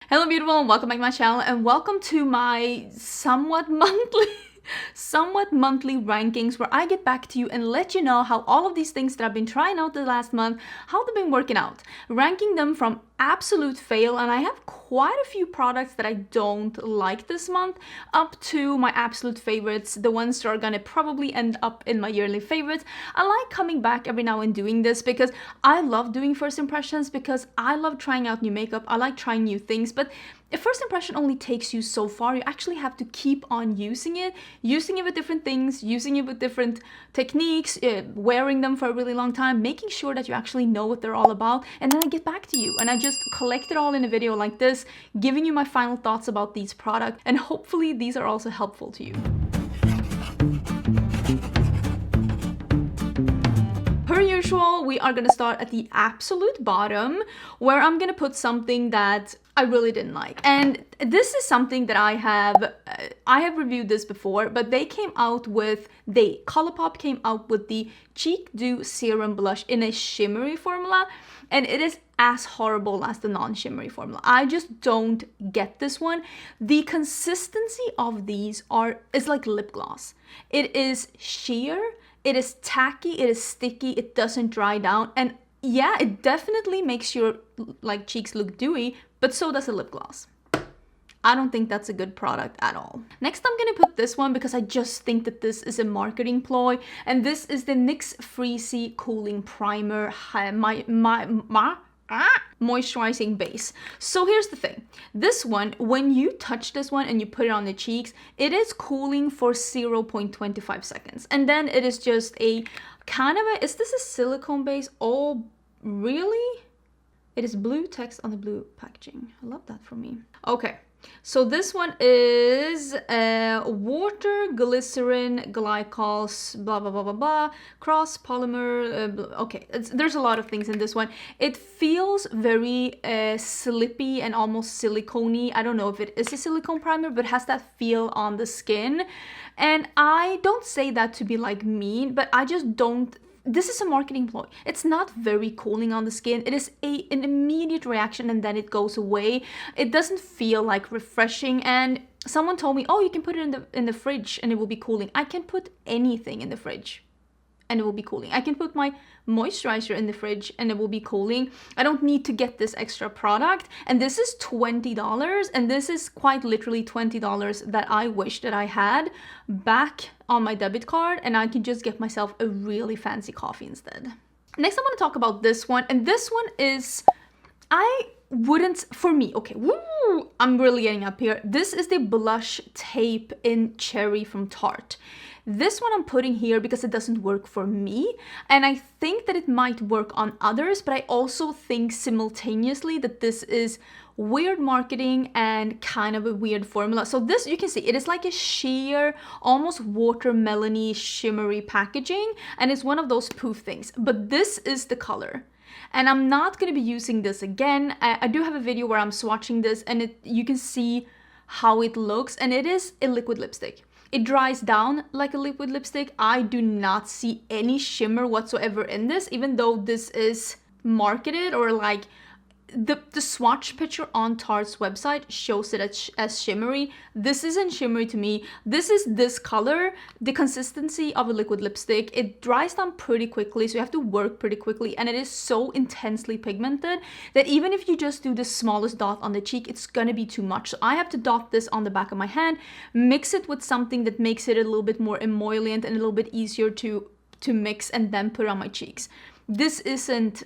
Hello beautiful and welcome back to my channel and welcome to my somewhat monthly rankings where I get back to you and let you know how all of these things that I've been trying out the last month, how they've been working out. Ranking them from absolute fail, and I have quite a few products that I don't like this month, up to my absolute favorites, the ones that are gonna probably end up in my yearly favorites. I like coming back every now and doing this because I love doing first impressions, because I love trying out new makeup. I like trying new things, but a first impression only takes you so far. You actually have to keep on using it with different things, using it with different techniques, wearing them for a really long time, making sure that you actually know what they're all about, and then I get back to you and I just collect it all in a video like this, giving you my final thoughts about these products, and hopefully these are also helpful to you. Per usual, we are gonna start at the absolute bottom, where I'm gonna put something that I really didn't like. And this is something that I have reviewed this before, but Colourpop came out with the Cheek Dew Serum Blush in a shimmery formula, and it is as horrible as the non-shimmery formula. I just don't get this one. The consistency of these is like lip gloss. It is sheer, it is tacky, it is sticky, it doesn't dry down, and yeah, it definitely makes your cheeks look dewy, but so does a lip gloss. I don't think that's a good product at all. Next, I'm gonna put this one because I just think that this is a marketing ploy, and this is the NYX Freezy Cooling Primer moisturizing base. So here's the thing. This one, when you touch this one and you put it on the cheeks, it is cooling for 0.25 seconds. And then it is just a kind of is this a silicone base? Oh, really? It is blue text on the blue packaging. I love that for me. Okay. So this one is water, glycerin, glycols, blah, blah, blah, blah, blah, cross polymer. Okay, there's a lot of things in this one. It feels very slippy and almost silicone-y. I don't know if it is a silicone primer, but it has that feel on the skin. And I don't say that to be like mean, but I just don't. This is a marketing ploy. It's not very cooling on the skin. It is an immediate reaction and then it goes away. It doesn't feel like refreshing, and someone told me, oh, you can put it in the fridge and it will be cooling. I can put anything in the fridge and it will be cooling. I can put my moisturizer in the fridge and it will be cooling. I don't need to get this extra product. And this is $20, and this is quite literally $20 that I wish that I had back on my debit card, and I can just get myself a really fancy coffee instead. Next, I'm gonna talk about this one, and this one is, for me, okay, woo, I'm really getting up here. This is the blush tape in Cherry from Tarte. This one I'm putting here because it doesn't work for me, and I think that it might work on others, but I also think simultaneously that this is weird marketing and kind of a weird formula. So this, you can see, it is like a sheer, almost watermelony, shimmery packaging, and it's one of those poof things, but this is the color. And I'm not going to be using this again. I do have a video where I'm swatching this, and you can see how it looks, and it is a liquid lipstick. It dries down like a liquid lipstick. I do not see any shimmer whatsoever in this, even though this is marketed, or like the swatch picture on Tarte's website shows it as shimmery. This isn't shimmery to me. This is this color, the consistency of a liquid lipstick. It dries down pretty quickly, so you have to work pretty quickly, and it is so intensely pigmented that even if you just do the smallest dot on the cheek, it's gonna be too much. So I have to dot this on the back of my hand, mix it with something that makes it a little bit more emollient and a little bit easier to mix, and then put it on my cheeks. This isn't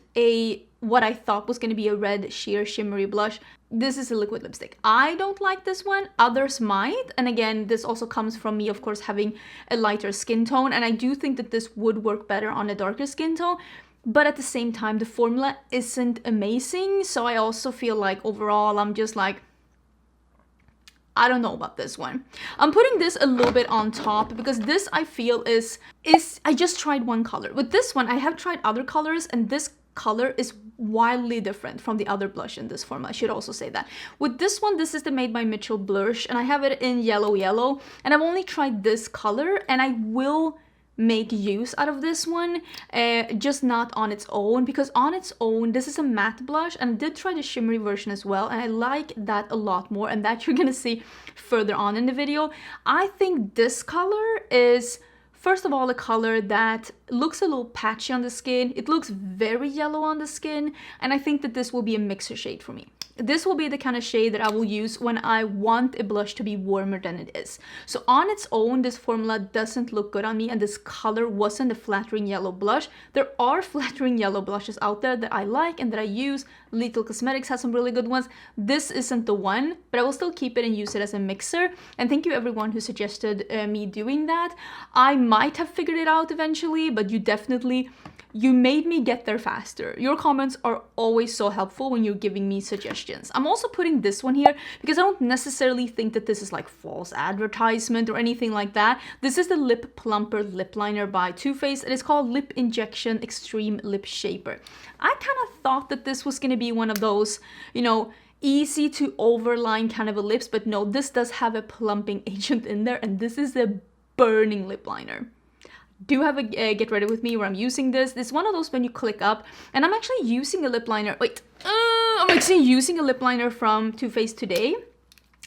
what I thought was going to be a red sheer shimmery blush. This is a liquid lipstick. I don't like this one. Others might. And again, this also comes from me, of course, having a lighter skin tone. And I do think that this would work better on a darker skin tone. But at the same time, the formula isn't amazing. So I also feel like overall, I'm just like, I don't know about this one. I'm putting this a little bit on top because this, I feel, is I just tried one color. With this one, I have tried other colors, and this color is wildly different from the other blush in this formula. I should also say that. With this one, this is the Made by Mitchell blush, and I have it in yellow, and I've only tried this color, and I will make use out of this one, just not on its own, because on its own this is a matte blush, and I did try the shimmery version as well, and I like that a lot more, and that you're gonna see further on in the video. I think this color is, first of all, a color that looks a little patchy on the skin. It looks very yellow on the skin, and I think that this will be a mixer shade for me. This will be the kind of shade that I will use when I want a blush to be warmer than it is. So on its own, this formula doesn't look good on me, and this color wasn't a flattering yellow blush. There are flattering yellow blushes out there that I like and that I use. Little Cosmetics has some really good ones. This isn't the one, but I will still keep it and use it as a mixer. And thank you everyone who suggested me doing that. I might have figured it out eventually, but you made me get there faster. Your comments are always so helpful when you're giving me suggestions. I'm also putting this one here because I don't necessarily think that this is like false advertisement or anything like that. This is the Lip Plumper Lip Liner by Too Faced. It is called Lip Injection Extreme Lip Shaper. I kind of thought that this was going to be one of those, you know, easy to overline kind of a lips, but no, this does have a plumping agent in there, and this is a burning lip liner. Do have a get ready with me where I'm using this. This is one of those when you click up, and I'm actually using a lip liner. I'm actually using a lip liner from Too Faced today,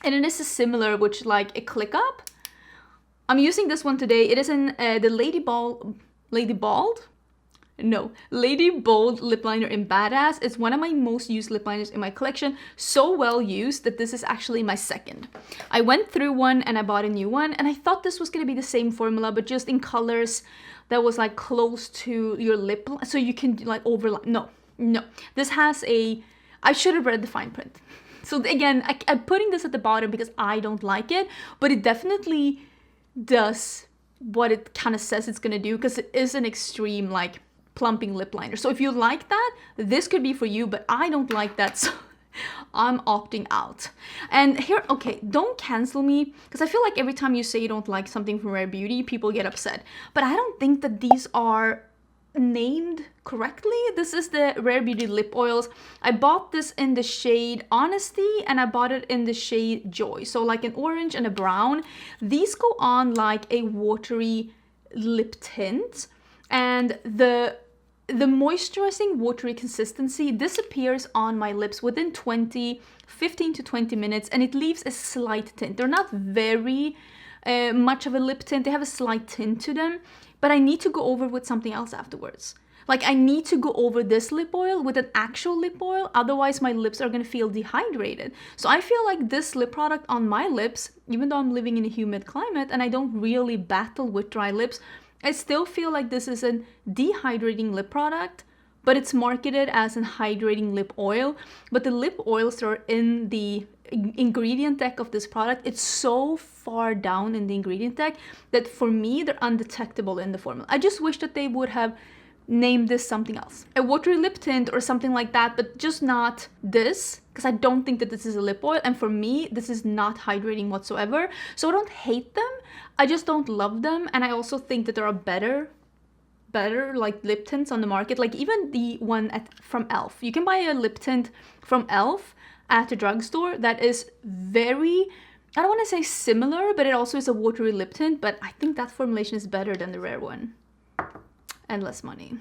and it is a similar, which like a click up. I'm using this one today. It is in the Lady Bold lip liner in Badass. It's one of my most used lip liners in my collection. So well used that this is actually my second. I went through one and I bought a new one, and I thought this was gonna be the same formula, but just in colors that was like close to your lip, so you can like overlap. No. This has a, I should have read the fine print. So again, I'm putting this at the bottom because I don't like it, but it definitely does what it kind of says it's gonna do, because it is an extreme like plumping lip liner. So if you like that, this could be for you, but I don't like that, so I'm opting out. And here, okay, don't cancel me, because I feel like every time you say you don't like something from Rare Beauty, people get upset. But I don't think that these are named correctly. This is the Rare Beauty lip oils. I bought this in the shade Honesty, and I bought it in the shade Joy. So like an orange and a brown. These go on like a watery lip tint, and the moisturizing watery consistency disappears on my lips within 15 to 20 minutes, and it leaves a slight tint. They're not very much of a lip tint. They have a slight tint to them, but I need to go over with something else afterwards. Like I need to go over this lip oil with an actual lip oil, otherwise my lips are gonna feel dehydrated. So I feel like this lip product on my lips, even though I'm living in a humid climate and I don't really battle with dry lips, I still feel like this is a dehydrating lip product, but it's marketed as a hydrating lip oil. But the lip oils that are in the ingredient deck of this product, it's so far down in the ingredient deck that for me, they're undetectable in the formula. I just wish that they would have named this something else. A watery lip tint or something like that, but just not this, because I don't think that this is a lip oil, and for me, this is not hydrating whatsoever. So I don't hate them, I just don't love them, and I also think that there are better like lip tints on the market, like even the one from e.l.f. You can buy a lip tint from e.l.f. at a drugstore that is very, I don't want to say similar, but it also is a watery lip tint, but I think that formulation is better than the Rare one. And less money.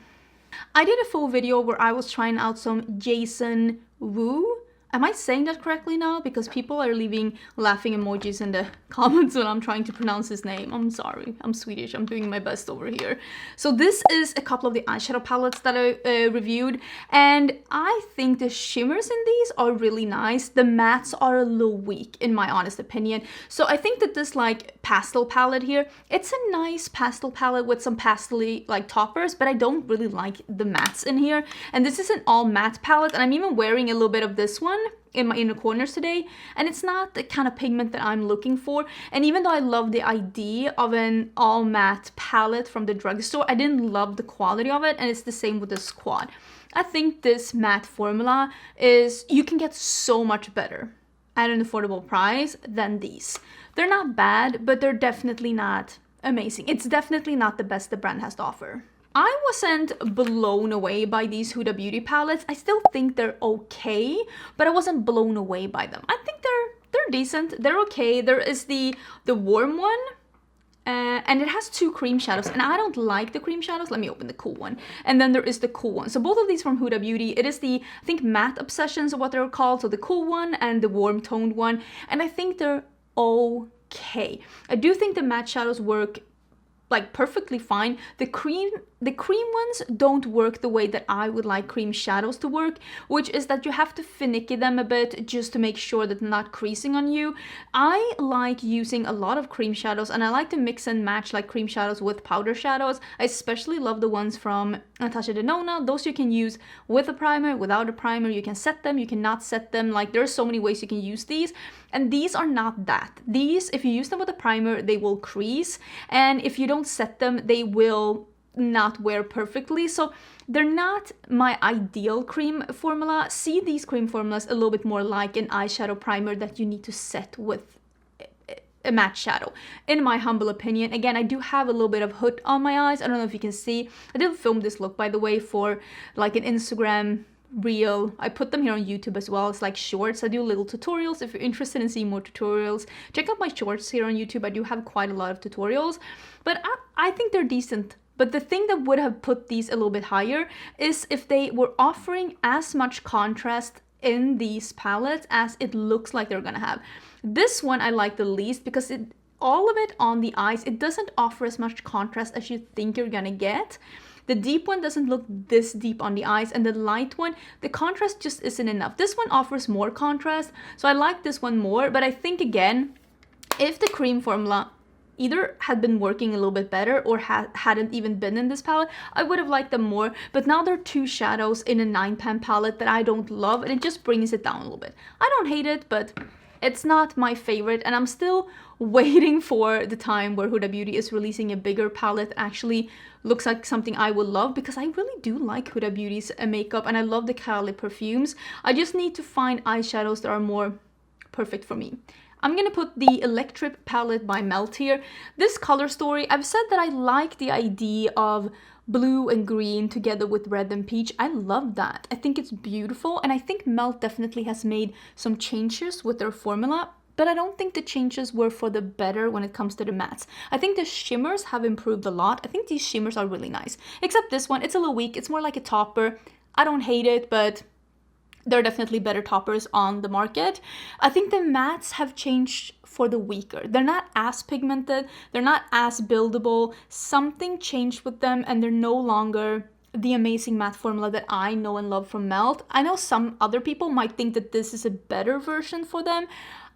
I did a full video where I was trying out some Jason Wu. Am I saying that correctly now? Because people are leaving laughing emojis in the comments when I'm trying to pronounce his name. I'm sorry, I'm Swedish, I'm doing my best over here. So this is a couple of the eyeshadow palettes that I reviewed, and I think the shimmers in these are really nice. The mattes are a little weak in my honest opinion. So I think that this like pastel palette here, it's a nice pastel palette with some pastel-y like toppers, but I don't really like the mattes in here. And this is an all matte palette, and I'm even wearing a little bit of this one in my inner corners today, and it's not the kind of pigment that I'm looking for. And even though I love the idea of an all matte palette from the drugstore, I didn't love the quality of it, and it's the same with this quad. I think this matte formula is, you can get so much better at an affordable price than these. They're not bad, but they're definitely not amazing. It's definitely not the best the brand has to offer. I wasn't blown away by these Huda Beauty palettes. I still think they're okay, but I wasn't blown away by them. I think they're decent. They're okay. There is the warm one. and it has 2 cream shadows, and I don't like the cream shadows. Let me open the cool one. And then there is the cool one. So both of these from Huda Beauty. It is the, I think, matte obsessions or what they're called. So the cool one and the warm toned one. And I think they're okay. I do think the matte shadows work like perfectly fine. The cream ones don't work the way that I would like cream shadows to work, which is that you have to finicky them a bit just to make sure that they're not creasing on you. I like using a lot of cream shadows, and I like to mix and match like cream shadows with powder shadows. I especially love the ones from Natasha Denona. Those you can use with a primer, without a primer. You can set them, you cannot set them. Like, there's so many ways you can use these, and these are not that. These, if you use them with a primer, they will crease, and if you don't set them, they will not wear perfectly. So they're not my ideal cream formula. See these cream formulas a little bit more like an eyeshadow primer that you need to set with a matte shadow, in my humble opinion. Again, I do have a little bit of hood on my eyes. I don't know if you can see. I did film this look, by the way, for like an Instagram reel. I put them here on YouTube as well. It's like shorts. I do little tutorials. If you're interested in seeing more tutorials, check out my shorts here on YouTube. I do have quite a lot of tutorials, but I think they're decent. But the thing that would have put these a little bit higher is if they were offering as much contrast in these palettes as it looks like they're gonna have. This one I like the least because all of it on the eyes, it doesn't offer as much contrast as you think you're gonna get. The deep one doesn't look this deep on the eyes, and the light one, the contrast just isn't enough. This one offers more contrast, so I like this one more. But I think, again, if the cream formula either had been working a little bit better or hadn't even been in this palette, I would have liked them more. But now there are 2 shadows in a 9-pan palette that I don't love, and it just brings it down a little bit. I don't hate it, but it's not my favorite, and I'm still waiting for the time where Huda Beauty is releasing a bigger palette that actually looks like something I would love, because I really do like Huda Beauty's makeup, and I love the Cali perfumes. I just need to find eyeshadows that are more perfect for me. I'm gonna put the Electric palette by Melt here. This color story, I've said that I like the idea of blue and green together with red and peach. I love that. I think it's beautiful, and I think Melt definitely has made some changes with their formula, but I don't think the changes were for the better when it comes to the mattes. I think the shimmers have improved a lot. I think these shimmers are really nice, except this one, it's a little weak. It's more like a topper. I don't hate it, but there are definitely better toppers on the market. I think the mattes have changed for the weaker. They're not as pigmented, they're not as buildable. Something changed with them, and they're no longer the amazing matte formula that I know and love from Melt. I know some other people might think that this is a better version for them.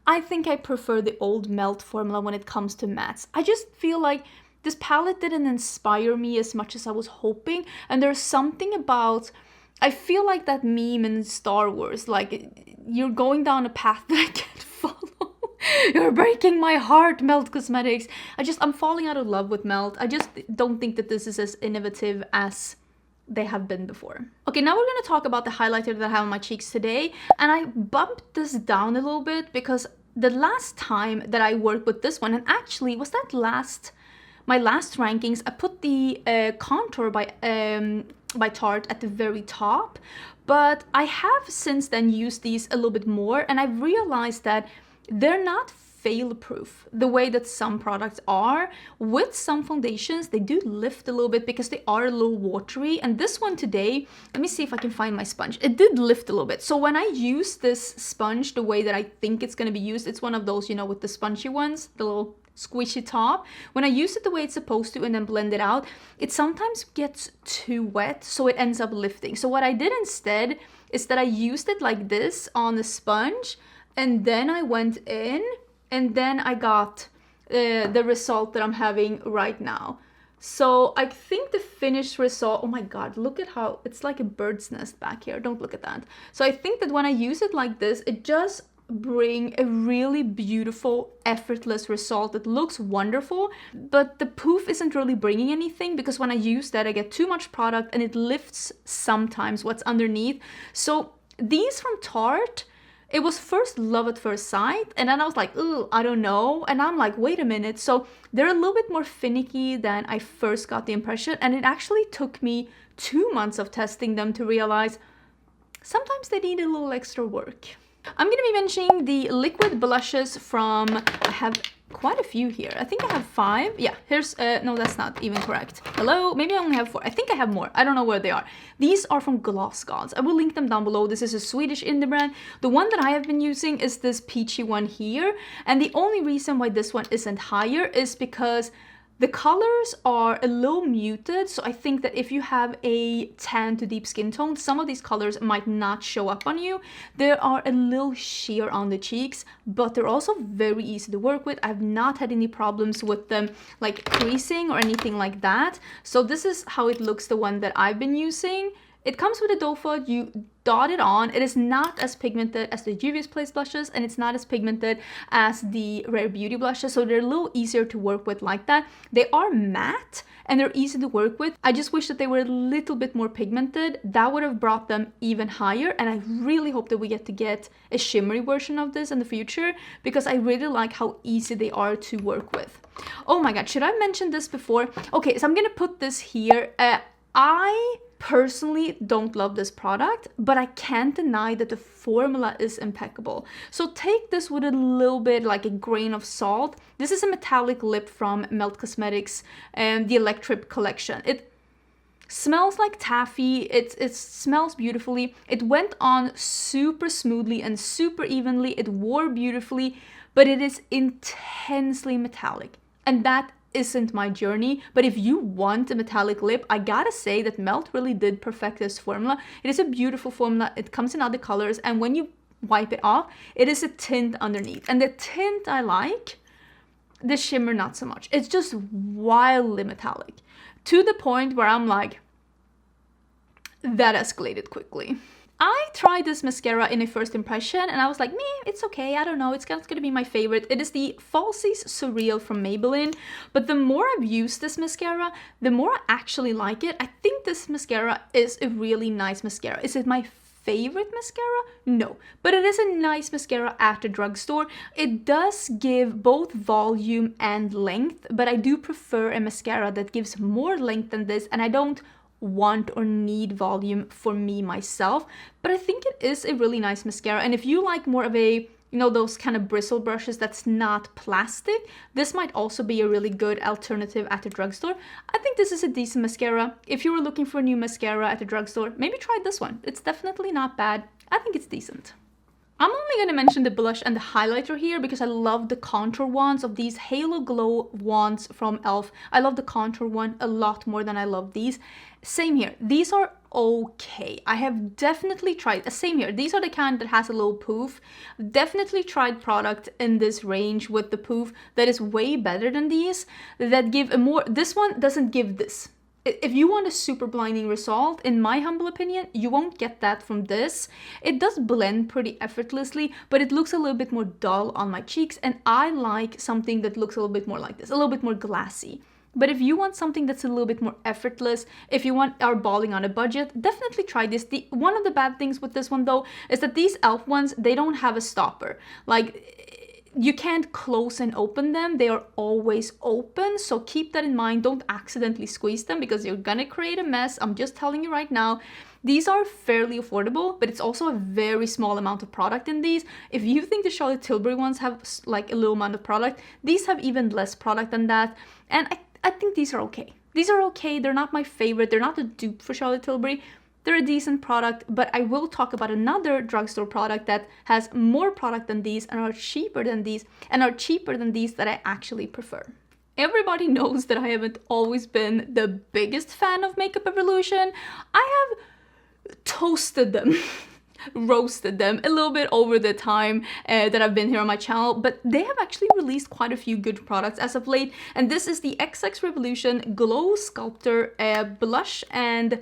I think I prefer the old Melt formula when it comes to mattes. I just feel like this palette didn't inspire me as much as I was hoping, and there's something about, I feel like that meme in Star Wars, like, you're going down a path that I can't follow. You're breaking my heart, Melt Cosmetics. I'm falling out of love with Melt. I just don't think that this is as innovative as they have been before. Okay, now we're gonna talk about the highlighter that I have on my cheeks today. And I bumped this down a little bit because the last time that I worked with this one, and actually was that my last rankings, I put the contour by Tarte at the very top, but I have since then used these a little bit more, and I've realized that they're not fail proof the way that some products are. With some foundations, they do lift a little bit because they are a little watery, and this one today, let me see if I can find my sponge, it did lift a little bit. So when I use this sponge the way that I think it's going to be used, it's one of those, you know, with the spongy ones, the little squishy top. When I use it the way it's supposed to and then blend it out, it sometimes gets too wet, so it ends up lifting. So what I did instead is that I used it like this on the sponge, and then I went in, and then I got the result that I'm having right now. So I think the finished result, oh my god, look at how, it's like a bird's nest back here, don't look at that. So I think that when I use it like this, it just bring a really beautiful, effortless result that looks wonderful, but the poof isn't really bringing anything, because when I use that, I get too much product and it lifts sometimes what's underneath. So these from Tarte, it was first love at first sight, and then I was like, ooh, I don't know, and I'm like, wait a minute. So they're a little bit more finicky than I first got the impression, and it actually took me 2 months of testing them to realize sometimes they need a little extra work. I'm going to be mentioning the liquid blushes from, I have quite a few here. I think I have 5. Yeah, here's, no, that's not even correct. Hello, maybe I only have 4. I think I have more. I don't know where they are. These are from Gloss Gods. I will link them down below. This is a Swedish indie brand. The one that I have been using is this peachy one here. And the only reason why this one isn't higher is because the colors are a little muted, so I think that if you have a tan to deep skin tone, some of these colors might not show up on you. They are a little sheer on the cheeks, but they're also very easy to work with. I've not had any problems with them like creasing or anything like that. So this is how it looks, the one that I've been using. It comes with a doe foot, you dot it on. It is not as pigmented as the Juvia's Place blushes, and it's not as pigmented as the Rare Beauty blushes, so they're a little easier to work with like that. They are matte, and they're easy to work with. I just wish that they were a little bit more pigmented. That would have brought them even higher, and I really hope that we get a shimmery version of this in the future, because I really like how easy they are to work with. Oh my god, should I mention this before? Okay, so I'm gonna put this here. I personally don't love this product, but I can't deny that the formula is impeccable. So take this with a little bit like a grain of salt. This is a metallic lip from Nomad Cosmetics and the Electric collection. It smells like taffy. It smells beautifully. It went on super smoothly and super evenly. It wore beautifully, but it is intensely metallic, and that isn't my journey. But if you want a metallic lip, I gotta say that Melt really did perfect this formula. It is a beautiful formula. It comes in other colors, and when you wipe it off, it is a tint underneath, and the tint I like, the shimmer not so much. It's just wildly metallic to the point where I'm like, that escalated quickly. I tried this mascara in a first impression and I was like, meh, it's okay, I don't know, it's gonna be my favorite. It is the Falsies Surreal from Maybelline, but the more I've used this mascara, the more I actually like it. I think this mascara is a really nice mascara. Is it my favorite mascara? No, but it is a nice mascara at the drugstore. It does give both volume and length, but I do prefer a mascara that gives more length than this, and I don't want or need volume for me myself, but I think it is a really nice mascara. And if you like more of a, you know, those kind of bristle brushes that's not plastic, this might also be a really good alternative at the drugstore. I think this is a decent mascara. If you were looking for a new mascara at the drugstore, maybe try this one. It's definitely not bad. I think it's decent. I'm only going to mention the blush and the highlighter here because I love the contour wands of these Halo Glow wands from e.l.f. I love the contour one a lot more than I love these. Same here. These are okay. I have definitely tried, same here. These are the kind that has a little poof. Definitely tried product in this range with the poof that is way better than these, that give a more, this one doesn't give this. If you want a super blinding result, in my humble opinion, you won't get that from this. It does blend pretty effortlessly, but it looks a little bit more dull on my cheeks, and I like something that looks a little bit more like this, a little bit more glassy. But if you want something that's a little bit more effortless, if you are balling on a budget, definitely try this. One of the bad things with this one though is that these e.l.f. ones, they don't have a stopper. Like, you can't close and open them. They are always open, so keep that in mind. Don't accidentally squeeze them because you're gonna create a mess. I'm just telling you right now. These are fairly affordable, but it's also a very small amount of product in these. If you think the Charlotte Tilbury ones have like a little amount of product, these have even less product than that, and I think these are okay. These are okay. They're not my favorite. They're not a dupe for Charlotte Tilbury. They're a decent product, but I will talk about another drugstore product that has more product than these and are cheaper than these that I actually prefer. Everybody knows that I haven't always been the biggest fan of Makeup Evolution. I have toasted them, roasted them a little bit over the time that I've been here on my channel, but they have actually released quite a few good products as of late, and this is the XX Revolution Glow Sculptor blush and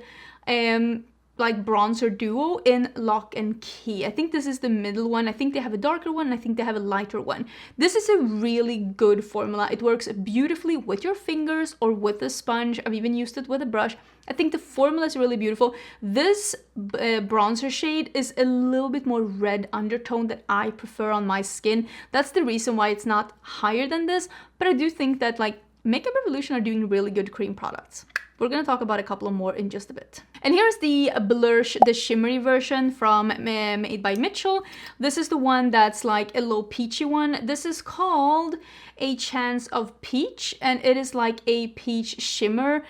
like bronzer duo in Lock and Key. I think this is the middle one. I think they have a darker one, and I think they have a lighter one. This is a really good formula. It works beautifully with your fingers or with a sponge. I've even used it with a brush. I think the formula is really beautiful. This bronzer shade is a little bit more red undertone that I prefer on my skin. That's the reason why it's not higher than this, but I do think that like Makeup Revolution are doing really good cream products. We're gonna talk about a couple more in just a bit. And here's the blush, the shimmery version from made by Mitchell. This is the one that's like a low peachy one. This is called A Chance of Peach, and it is like a peach shimmer.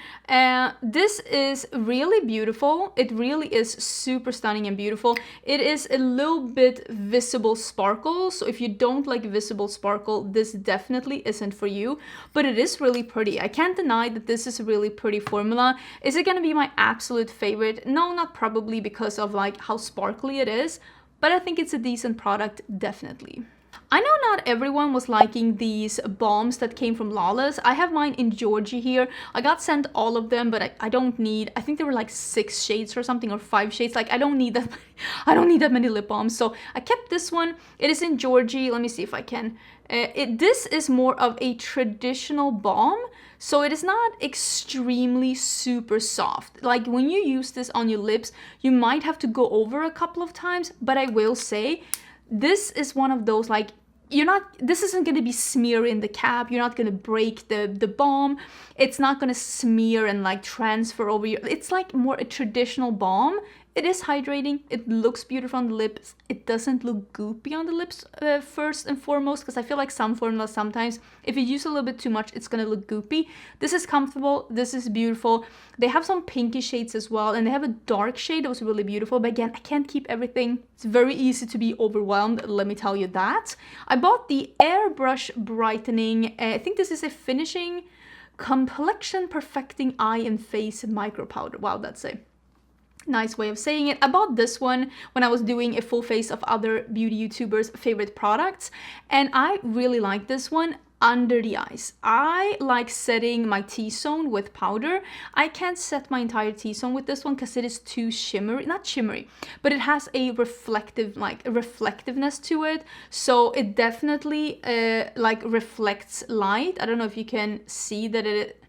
This is really beautiful. It really is super stunning and beautiful. It is a little bit visible sparkle, so if you don't like visible sparkle, this definitely isn't for you, but it is really pretty. I can't deny that this is a really pretty formula. Is it gonna be my absolute favorite? No, not probably, because of like how sparkly it is, but I think it's a decent product, definitely. I know not everyone was liking these balms that came from Lawless. I have mine in Georgie here. I got sent all of them, but I don't need, I think there were like 6 shades or something, or 5 shades. Like I don't need that, I don't need that many lip balms. So I kept this one. It is in Georgie. Let me see if I can. This is more of a traditional balm. So it is not extremely super soft. Like when you use this on your lips, you might have to go over a couple of times, but I will say, this is one of those, like, this isn't going to be smearing the cap. You're not going to break the balm. It's not going to smear and like transfer over your, it's like more a traditional balm. It is hydrating. It looks beautiful on the lips. It doesn't look goopy on the lips first and foremost, because I feel like some formulas sometimes, if you use a little bit too much, it's going to look goopy. This is comfortable. This is beautiful. They have some pinky shades as well, and they have a dark shade that was really beautiful. But again, I can't keep everything. It's very easy to be overwhelmed, let me tell you that. I bought the Airbrush Brightening. I think this is a finishing complexion perfecting eye and face micro powder. Wow, that's a nice way of saying it. I bought this one when I was doing a full face of other beauty YouTubers' favorite products, and I really like this one under the eyes. I like setting my T-zone with powder. I can't set my entire T-zone with this one because it is too shimmery, not shimmery, but it has a reflective, like a reflectiveness to it. So it definitely like reflects light. I don't know if you can see that it,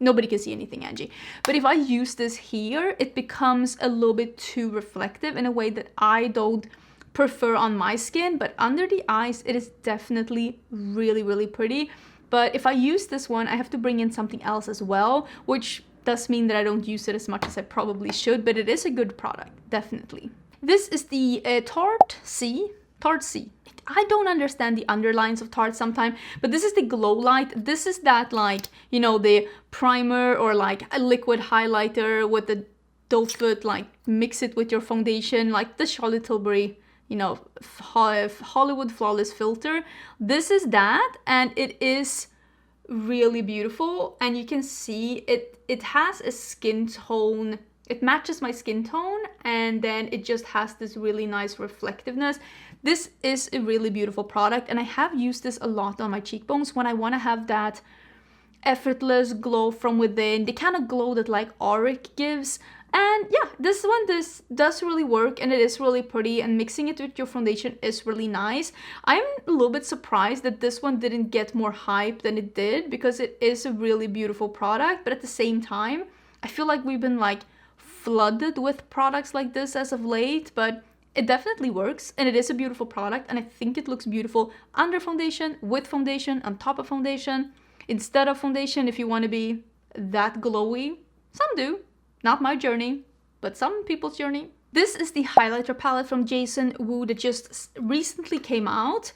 nobody can see anything, Angie. But if I use this here, it becomes a little bit too reflective in a way that I don't prefer on my skin. But under the eyes, it is definitely really, really pretty. But if I use this one, I have to bring in something else as well, which does mean that I don't use it as much as I probably should, but it is a good product, definitely. This is the Tarte C. I don't understand the underlines of Tarte sometimes, but this is the Glow Light. This is that, like, you know, the primer or like a liquid highlighter with the doe foot, like mix it with your foundation, like the Charlotte Tilbury, you know, Hollywood Flawless Filter. This is that, and it is really beautiful, and you can see it has a skin tone. It matches my skin tone, and then it just has this really nice reflectiveness. This is a really beautiful product, and I have used this a lot on my cheekbones when I want to have that effortless glow from within, the kind of glow that like Auric gives. And yeah, this does really work, and it is really pretty, and mixing it with your foundation is really nice. I'm a little bit surprised that this one didn't get more hype than it did, because it is a really beautiful product, but at the same time, I feel like we've been like flooded with products like this as of late, but it definitely works, and it is a beautiful product, and I think it looks beautiful under foundation, with foundation, on top of foundation, instead of foundation, if you want to be that glowy. Some do. Not my journey, but some people's journey. This is the highlighter palette from Jason Wu that just recently came out.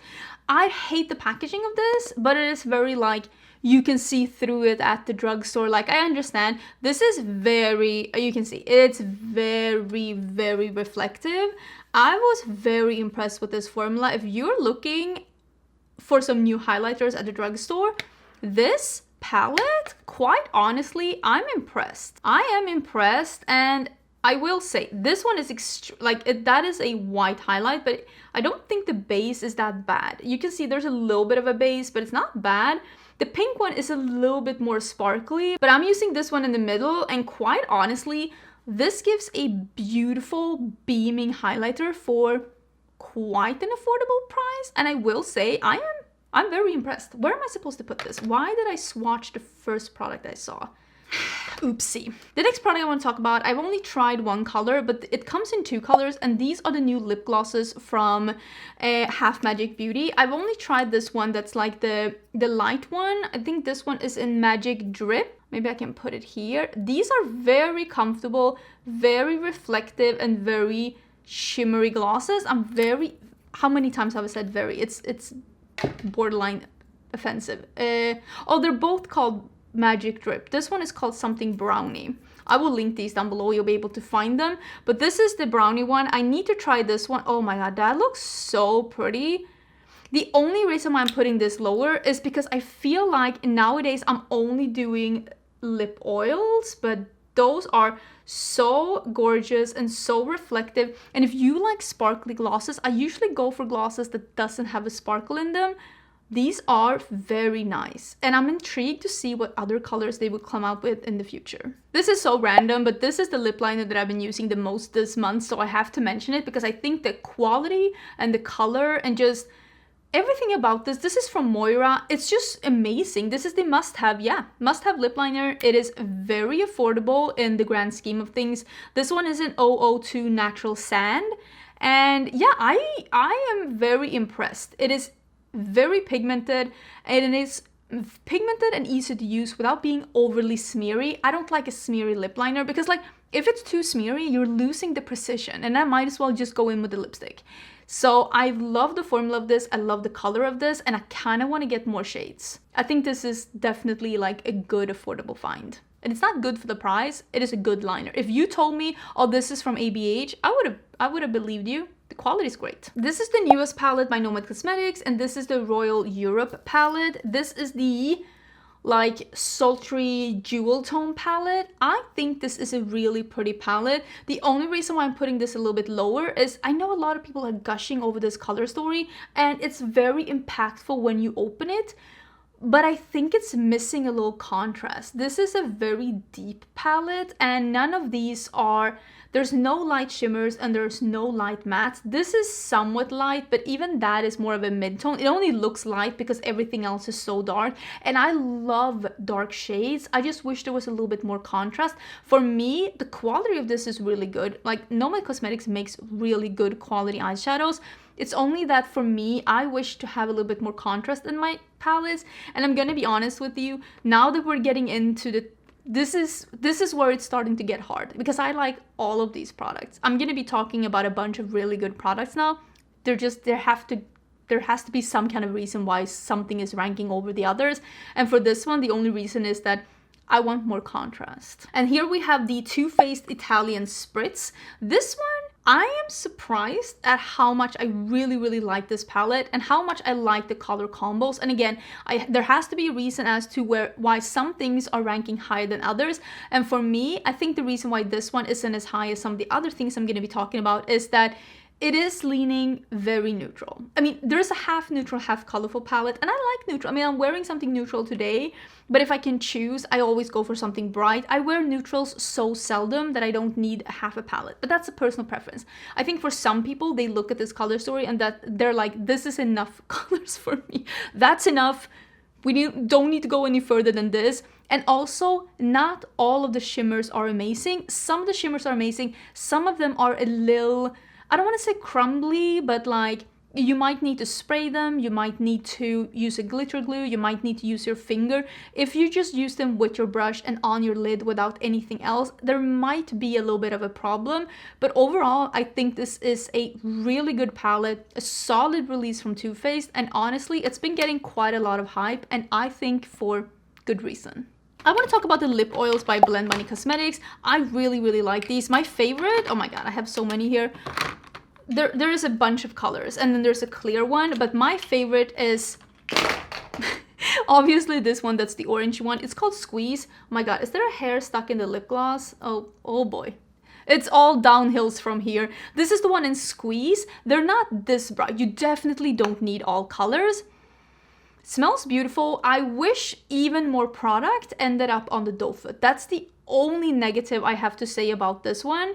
I hate the packaging of this, but it is very like, you can see through it at the drugstore. Like, I understand this is very, you can see it's very, very reflective. I was very impressed with this formula. If you're looking for some new highlighters at the drugstore, this palette, quite honestly, I'm impressed. I am impressed, and I will say this one is that is a white highlight, but I don't think the base is that bad. You can see there's a little bit of a base, but it's not bad. The pink one is a little bit more sparkly, but I'm using this one in the middle, and quite honestly, this gives a beautiful beaming highlighter for quite an affordable price. And I will say I'm very impressed. Where am I supposed to put this? Why did I swatch the first product I saw? Oopsie. The next product I want to talk about, I've only tried one color, but it comes in 2 colors, and these are the new lip glosses from Half Magic Beauty. I've only tried this one that's like the light one. I think this one is in Magic Drip. Maybe I can put it here. These are very comfortable, very reflective, and very shimmery glosses. How many times have I said very? It's borderline offensive. Oh, they're both called Magic Drip. This one is called something Brownie. I will link these down below, you'll be able to find them. But this is the Brownie one. I need to try this one. Oh my god, that looks so pretty. The only reason why I'm putting this lower is because I feel like nowadays I'm only doing lip oils, but those are so gorgeous and so reflective. And if you like sparkly glosses, I usually go for glosses that doesn't have a sparkle in them. These are very nice, and I'm intrigued to see what other colors they would come out with in the future. This is so random, but this is the lip liner that I've been using the most this month, so I have to mention it because I think the quality and the color and just everything about this is from Moira. It's just amazing. This is the must-have lip liner. It is very affordable in the grand scheme of things. This one is an 002 Natural Sand, and yeah, I am very impressed. It is very pigmented, and it is pigmented and easy to use without being overly smeary. I don't like a smeary lip liner because, like, if it's too smeary, you're losing the precision, and I might as well just go in with the lipstick. So I love the formula of this, I love the color of this, and I kind of want to get more shades. I think this is definitely like a good affordable find. And it's not good for the price, it is a good liner. If you told me, oh, this is from ABH, I would have believed you. The quality is great. This is the newest palette by Nomad Cosmetics, and this is the Royal Europe palette. This is the like sultry jewel tone palette. I think this is a really pretty palette. The only reason why I'm putting this a little bit lower is I know a lot of people are gushing over this color story, and it's very impactful when you open it, but I think it's missing a little contrast. This is a very deep palette, and none of these are, there's no light shimmers and there's no light mattes. This is somewhat light, but even that is more of a mid-tone. It only looks light because everything else is so dark, and I love dark shades. I just wish there was a little bit more contrast. For me, the quality of this is really good. Like, Nomad Cosmetics makes really good quality eyeshadows. It's only that for me, I wish to have a little bit more contrast in my palettes. And I'm gonna be honest with you, now that we're getting into the this is where it's starting to get hard, because I like all of these products. I'm gonna be talking about a bunch of really good products now. There has to be some kind of reason why something is ranking over the others. And for this one, the only reason is that I want more contrast. And here we have the Too Faced Italian Spritz. This one, I am surprised at how much I really like this palette and how much I like the color combos. And again, there has to be a reason as to why some things are ranking higher than others. And for me, I think the reason why this one isn't as high as some of the other things I'm going to be talking about is that it is leaning very neutral. I mean, there's a half neutral, half colorful palette, and I like neutral. I mean, I'm wearing something neutral today, but if I can choose, I always go for something bright. I wear neutrals so seldom that I don't need half a palette, but that's a personal preference. I think for some people, they look at this color story and that they're like, this is enough colors for me. That's enough. We don't need to go any further than this. And also, not all of the shimmers are amazing. Some of the shimmers are amazing. Some of them are a little, I don't want to say crumbly, but like you might need to spray them, you might need to use a glitter glue, you might need to use your finger. If you just use them with your brush and on your lid without anything else, there might be a little bit of a problem. But overall, I think this is a really good palette, a solid release from Too Faced, and honestly, it's been getting quite a lot of hype, and I think for good reason. I want to talk about the lip oils by Blend Money Cosmetics. I really like these. My favorite, oh my god, I have so many here. There is a bunch of colors, and then there's a clear one, but my favorite is obviously this one. That's the orange one. It's called Squeeze. Oh my god, is there a hair stuck in the lip gloss? Oh boy. It's all downhills from here. This is the one in Squeeze. They're not this bright. You definitely don't need all colors. Smells beautiful. I wish even more product ended up on the doe foot. That's the only negative I have to say about this one.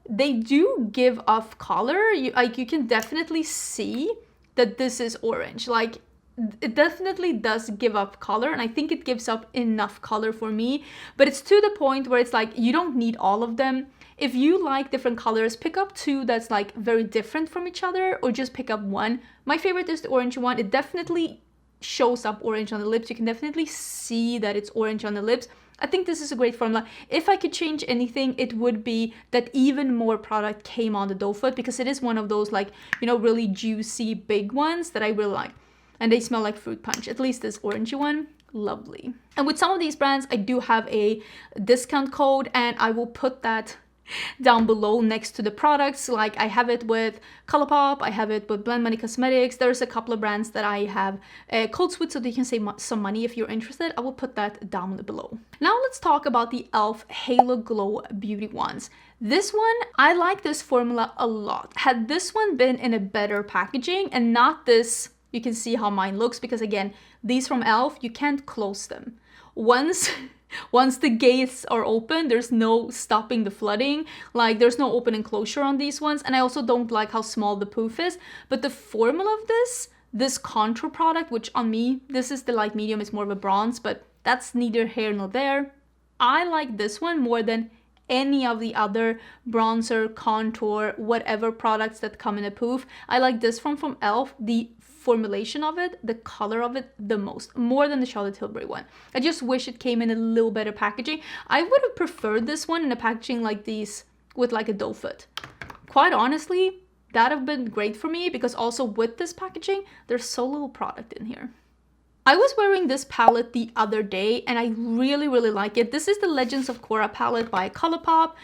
They do give off color. You can definitely see that this is orange. Like, it definitely does give up color, and I think it gives up enough color for me. But it's to the point where it's like you don't need all of them. If you like different colors, pick up two that's like very different from each other, or just pick up one. My favorite is the orange one. It definitely shows up orange on the lips. You can definitely see that it's orange on the lips. I think this is a great formula. If I could change anything, it would be that even more product came on the doe foot, because it is one of those like, you know, really juicy big ones that I really like. And they smell like fruit punch, at least this orangey one. Lovely. And with some of these brands, I do have a discount code, and I will put that down below next to the products. Like I have it with Colourpop, I have it with Nomad Cosmetics. There's a couple of brands that I have codes with, so they can save some money if you're interested. I will put that down below. Now let's talk about the e.l.f. Halo Glow Beauty ones. This one, I like this formula a lot. Had this one been in a better packaging and not this, you can see how mine looks, because again, these from e.l.f., you can't close them. Once the gates are open, there's no stopping the flooding. Like there's no open and closure on these ones. And I also don't like how small the poof is. But the formula of this contour product, which on me, this is the light medium, it's more of a bronze, but that's neither here nor there. I like this one more than any of the other bronzer, contour, whatever products that come in a poof. I like this one from e.l.f., the formulation of it, the color of it, the most, more than the Charlotte Tilbury one. I just wish it came in a little better packaging. I would have preferred this one in a packaging like these with like a doe foot. Quite honestly, that would have been great for me, because also with this packaging, there's so little product in here. I was wearing this palette the other day and I really, really like it. This is the Legends of Korra palette by Colourpop.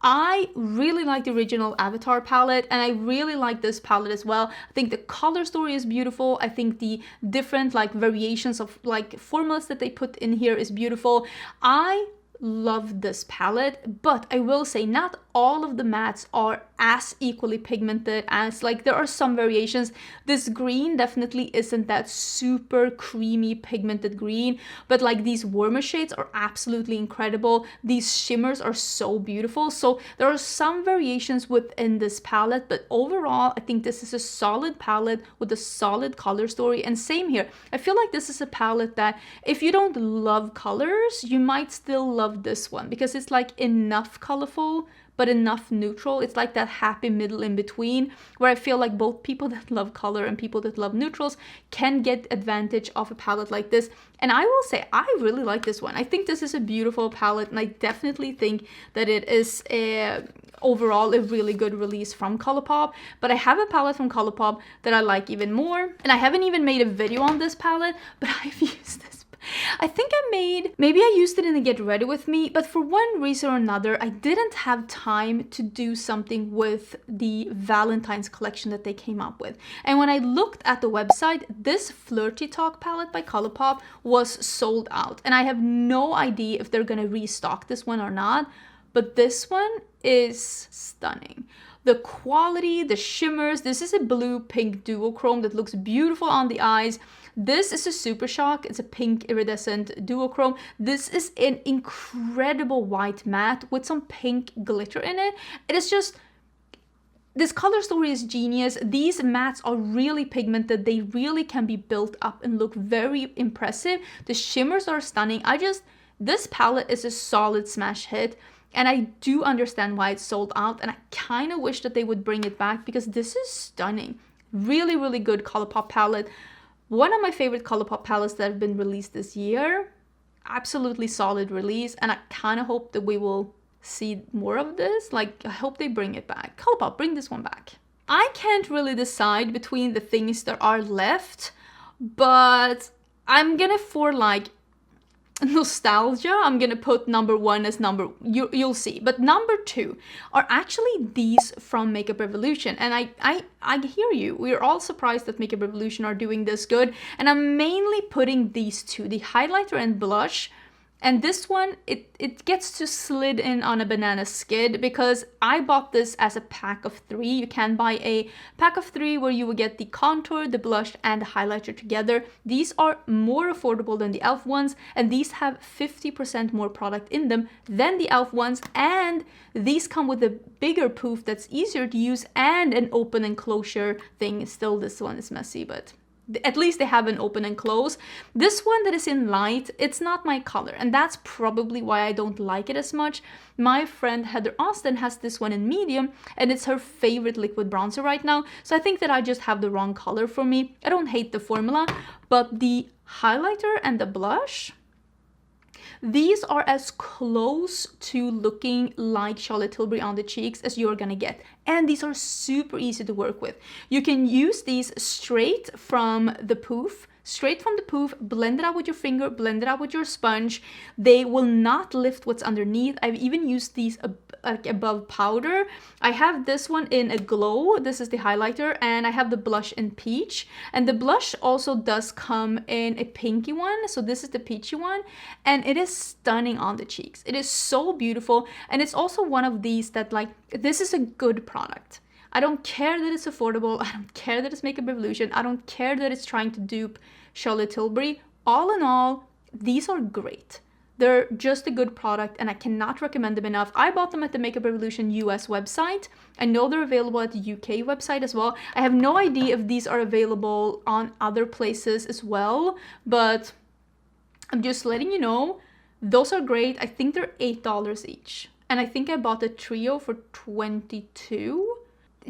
I really like the original Avatar palette, and I really like this palette as well. I think the color story is beautiful. I think the different like variations of like formulas that they put in here is beautiful. I love this palette, but I will say not all of the mattes are as equally pigmented as, like, there are some variations. This green definitely isn't that super creamy pigmented green, but like these warmer shades are absolutely incredible. These shimmers are so beautiful. So there are some variations within this palette, but overall I think this is a solid palette with a solid color story. And same here, I feel like this is a palette that if you don't love colors, you might still love this one, because it's like enough colorful but enough neutral. It's like that happy middle in between, where I feel like both people that love color and people that love neutrals can get advantage of a palette like this. And I will say, I really like this one. I think this is a beautiful palette, and I definitely think that it is overall a really good release from Colourpop. But I have a palette from Colourpop that I like even more, and I haven't even made a video on this palette, but I've used this. I think maybe I used it in the Get Ready With Me, but for one reason or another, I didn't have time to do something with the Valentine's collection that they came up with. And when I looked at the website, this Flirty Talk palette by Colourpop was sold out. And I have no idea if they're gonna restock this one or not, but this one is stunning. The quality, the shimmers, this is a blue-pink duochrome that looks beautiful on the eyes. This is a Super Shock. It's a pink iridescent duochrome. This is an incredible white matte with some pink glitter in it. It is just, this color story is genius. These mattes are really pigmented. They really can be built up and look very impressive. The shimmers are stunning. This palette is a solid smash hit. And I do understand why it's sold out, and I kind of wish that they would bring it back, because this is stunning. Really, really good Colourpop palette. One of my favorite Colourpop palettes that have been released this year. Absolutely solid release, and I kind of hope that we will see more of this. Like, I hope they bring it back. Colourpop, bring this one back. I can't really decide between the things that are left, but I'm gonna, for like nostalgia, I'm gonna put number one as you'll see, but number two are actually these from Makeup Revolution. And I hear you, we're all surprised that Makeup Revolution are doing this good, and I'm mainly putting these two, the highlighter and blush. And this one, it gets to slid in on a banana skid, because I bought this as a pack of 3. You can buy a pack of 3 where you will get the contour, the blush, and the highlighter together. These are more affordable than the e.l.f. ones, and these have 50% more product in them than the e.l.f. ones, and these come with a bigger poof that's easier to use and an open and closure thing. Still, this one is messy, but at least they have an open and close. This one that is in light, it's not my color, and that's probably why I don't like it as much. My friend Heather Austin has this one in medium, and it's her favorite liquid bronzer right now, so I think that I just have the wrong color for me. I don't hate the formula, but the highlighter and the blush, These are as close to looking like Charlotte Tilbury on the cheeks as you're gonna get. And these are super easy to work with. You can use these straight from the poof, blend it out with your finger, blend it out with your sponge. They will not lift what's underneath. I've even used these like above powder. I have this one in a glow. This is the highlighter, and I have the blush in peach. And the blush also does come in a pinky one. So this is the peachy one, and it is stunning on the cheeks. It is so beautiful. And it's also one of these that, like, this is a good product. I don't care that it's affordable. I don't care that it's Makeup Revolution. I don't care that it's trying to dupe Charlotte Tilbury. All in all, these are great. They're just a good product, and I cannot recommend them enough. I bought them at the Makeup Revolution US website. I know they're available at the UK website as well. I have no idea if these are available on other places as well, but I'm just letting you know. Those are great. I think they're $8 each. And I think I bought the trio for $22.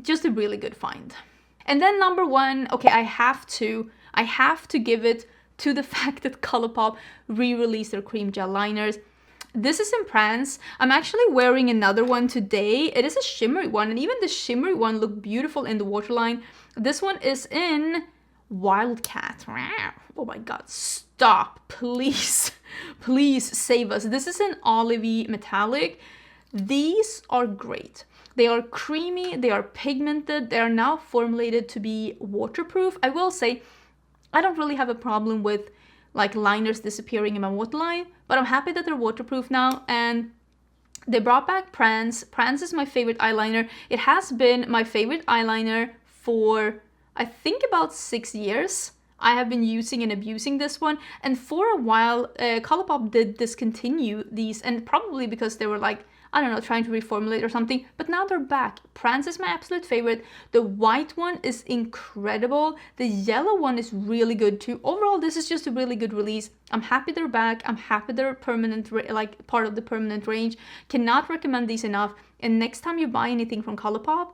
Just a really good find. And then number one, okay, I have to give it to the fact that ColourPop re-released their cream gel liners. This is in Prance. I'm actually wearing another one today. It is a shimmery one, and even the shimmery one looked beautiful in the waterline. This one is in Wildcat. Oh my god, stop, please. Please save us. This is an olivey metallic. These are great. They are creamy, they are pigmented, they are now formulated to be waterproof. I will say, I don't really have a problem with like liners disappearing in my waterline, but I'm happy that they're waterproof now. And they brought back Prance. Prance is my favorite eyeliner. It has been my favorite eyeliner for, I think, about 6 years. I have been using and abusing this one, and for a while, ColourPop did discontinue these, and probably because they were like, I don't know, trying to reformulate or something, but now they're back. Prance is my absolute favorite. The white one is incredible. The yellow one is really good too. Overall, this is just a really good release. I'm happy they're back. I'm happy they're permanent, like part of the permanent range. Cannot recommend these enough. And next time you buy anything from ColourPop,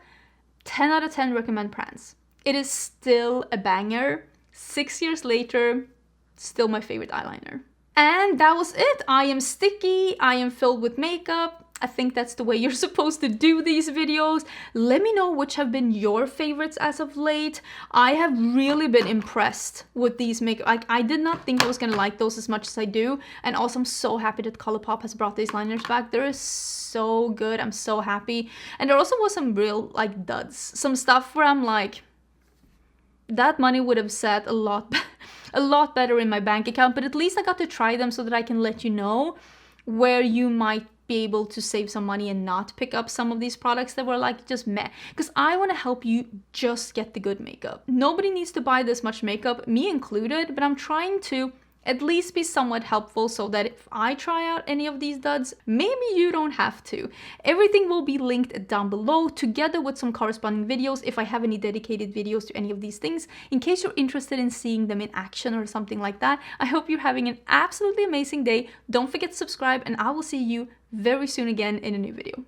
10 out of 10 recommend Prance. It is still a banger. 6 years later, still my favorite eyeliner. And that was it. I am sticky. I am filled with makeup. I think that's the way you're supposed to do these videos. Let me know which have been your favorites as of late. I have really been impressed with these makeup. I did not think I was gonna like those as much as I do. And also I'm so happy that ColourPop has brought these liners back. They're so good. I'm so happy. And there also was some real like duds. Some stuff where I'm like, that money would have sat a lot better in my bank account. But at least I got to try them so that I can let you know where you might be able to save some money and not pick up some of these products that were like just meh. Because I want to help you just get the good makeup. Nobody needs to buy this much makeup, me included, but I'm trying to at least be somewhat helpful so that if I try out any of these duds, maybe you don't have to. Everything will be linked down below together with some corresponding videos if I have any dedicated videos to any of these things, in case you're interested in seeing them in action or something like that. I hope you're having an absolutely amazing day. Don't forget to subscribe, and I will see you very soon again in a new video.